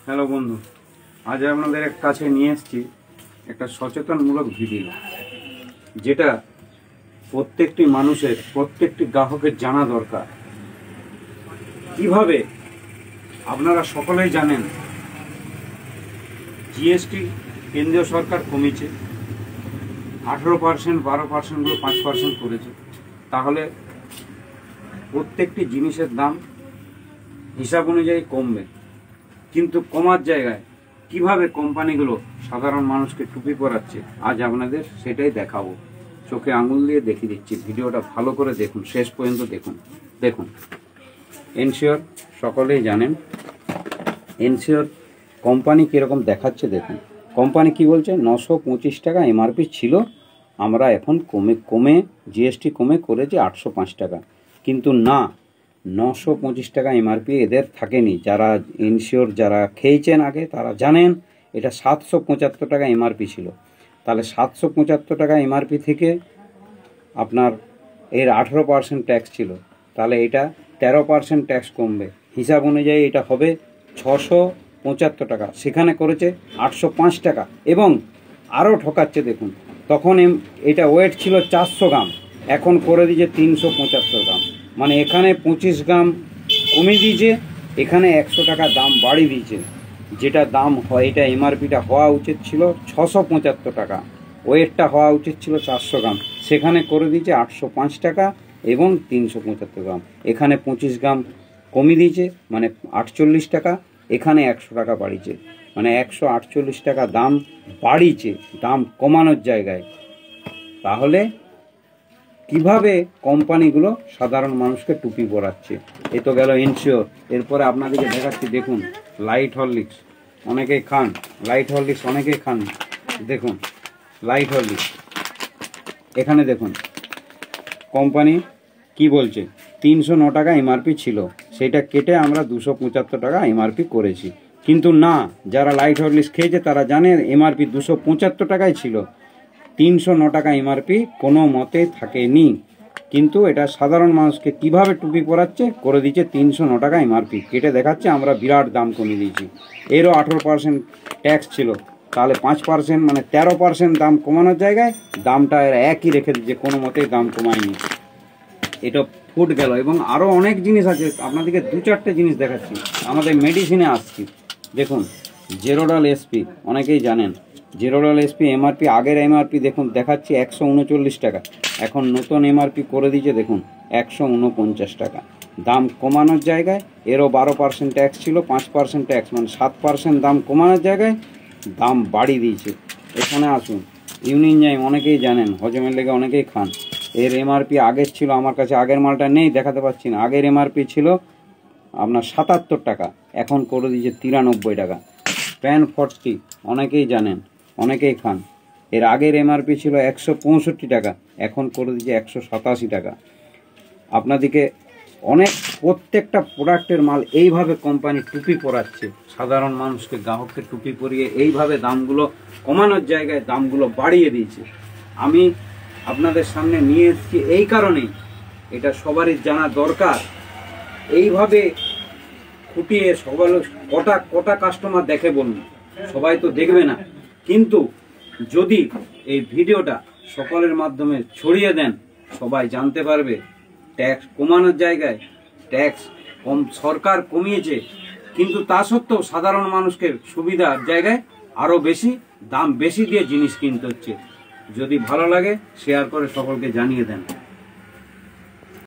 Hello বন্ধু, আজ আপনাদের কাছে নিয়ে এসেছি একটা সচেতনমূলক ভিডিও, যেটা প্রত্যেকটি মানুষের, প্রত্যেকটি গ্রাহকের জানা দরকার। কিভাবে আপনারা সকলেই জানেন জিএসটি কেন্দ্রীয় সরকার কমিয়েছে, 18%, 12%, 5% করেছে। তাহলে প্রত্যেকটি জিনিসের দাম হিসাব অনুযায়ী কমবে, কিন্তু কমার জায়গায় কিভাবে কোম্পানিগুলো সাধারণ মানুষকে টুপি পরাচ্ছে আজ আপনাদের সেটাই দেখাবো। চোখে আঙুল দিয়ে দেখিয়ে দিচ্ছি, ভিডিওটা ভালো করে দেখুন, শেষ পর্যন্ত দেখুন। এনশিওর সকলেই জানেন এনশিওর কোম্পানি কীরকম দেখাচ্ছে দেখুন। কোম্পানি কি বলছে, 925 টাকা এমআরপি ছিল, আমরা এখন কমে জিএসটি কমে করেছি 805 টাকা। কিন্তু না, 925 টাকা এমআরপি এদের থাকেনি। যারা এনশিওর যারা খেয়েছেন আগে তারা জানেন এটা 775 টাকা এমআরপি ছিল। তাহলে 775 টাকা এমআরপি থেকে আপনার এর 18% ট্যাক্স ছিল, তাহলে এটা 13% ট্যাক্স কমবে। হিসাব অনুযায়ী এটা হবে 675 টাকা, সেখানে করেছে 805 টাকা। এবং আরও ঠকাচ্ছে দেখুন, তখন এটা ওয়েট ছিল 400 গ্রাম, এখন করে দিয়েছে 375 গ্রাম। মানে এখানে 25 গ্রাম কমিয়ে দিয়েছে, এখানে 100 টাকা দাম বাড়িয়ে দিয়েছে। যেটা দাম হয়, এটা এমআরপিটা হওয়া উচিত ছিল 675 টাকা, ওয়েটটা হওয়া উচিত ছিল 400 গ্রাম, সেখানে করে দিয়েছে 805 টাকা এবং 375 গ্রাম। এখানে 25 গ্রাম কমিয়ে দিয়েছে, মানে 48 টাকা, এখানে 100 টাকা বাড়িয়েছে, মানে 148 টাকা দাম বাড়িয়েছে, দাম কমানোর জায়গায়। তাহলে কিভাবে কোম্পানিগুলো সাধারণ মানুষকে টুপি পরাচ্ছে? এ তো গেল এনশিওর। এরপরে আপনাদেরকে দেখাচ্ছি, দেখুন লাইট হরলিক্স অনেকেই খান, লাইট হরলিক্স অনেকেই খান। দেখুন লাইট হরলিক্স, এখানে দেখুন কোম্পানি কি বলছে, 309 টাকা এমআরপি ছিল, সেটা কেটে আমরা 275 টাকা এমআরপি করেছি। কিন্তু না, যারা লাইট হরলিক্স খেয়েছে তারা জানে এমআরপি 275 টাকাই ছিল, 309 টাকা এমআরপি কোনো মতে থাকেনি। কিন্তু এটা সাধারণ মানুষকে কিভাবে টুপি পরাচ্ছে, করে দিচ্ছে 309 টাকা এমআরপি, কেটে দেখাচ্ছে আমরা বিরাট দাম কমিয়ে দিয়েছি। এরও 18% ট্যাক্স ছিল, তাহলে 5% মানে 13% দাম কমানোর জায়গায় দামটা এরা একই রেখে দিচ্ছে, কোনো মতেই দাম কমায়নি। এটা ফুট গেল। এবং আরও অনেক জিনিস আছে, আপনাদেরকে 2-4টে জিনিস দেখাচ্ছি। আমাদের মেডিসিনে আসছি, দেখুন জেরোডাল এসপি অনেকেই জানেন, জেরোডাল এসপি এমআরপি আগের এমআরপি দেখুন দেখাচ্ছি 139 টাকা, এখন নতুন এমআরপি করে দিয়েছে দেখুন 149 টাকা। দাম কমানোর জায়গায় এরও 12% ট্যাক্স ছিল, 5% ট্যাক্স মানে 7% দাম কমানোর জায়গায় দাম বাড়িয়ে দিয়েছে। এখানে আসুন ইউনিনজাইম অনেকেই জানেন, হজমের লেগে অনেকেই খান, এর এমআরপি আগের ছিল, আমার কাছে আগের মালটা নেই দেখাতে পাচ্ছি না, আগের এমআরপি ছিল আপনার 77 টাকা, এখন করে দিয়েছে 93 টাকা। প্যান 40 অনেকেই জানেন, অনেকেই খান, এর আগের এমআরপি ছিল 165 টাকা, এখন করে দিয়েছে 187 টাকা। আপনাদেরকে অনেক প্রত্যেকটা প্রোডাক্টের মাল এইভাবে কোম্পানি টুপি পরাচ্ছে, সাধারণ মানুষকে গ্রাহককে টুপি পরিয়ে এইভাবে দামগুলো কমানোর জায়গায় দামগুলো বাড়িয়ে দিয়েছে। আমি আপনাদের সামনে নিয়ে এসেছি এই কারণেই, এটা সবারই জানা দরকার। এইভাবে খুঁটিয়ে সবাই কটা কাস্টমার দেখে বলুন, সবাই তো দেখবে না। কিন্তু যদি এই ভিডিওটা সকলের মাধ্যমে ছড়িয়ে দেন, সবাই জানতে পারবে ট্যাক্স কমানোর জায়গায় ট্যাক্স কম সরকার কমিয়েছে, কিন্তু তা সত্ত্বেও সাধারণ মানুষকে সুবিধার জায়গায় আরও বেশি দাম বেশি দিয়ে জিনিস কিনতে হচ্ছে। যদি ভালো লাগে শেয়ার করে সকলকে জানিয়ে দেন।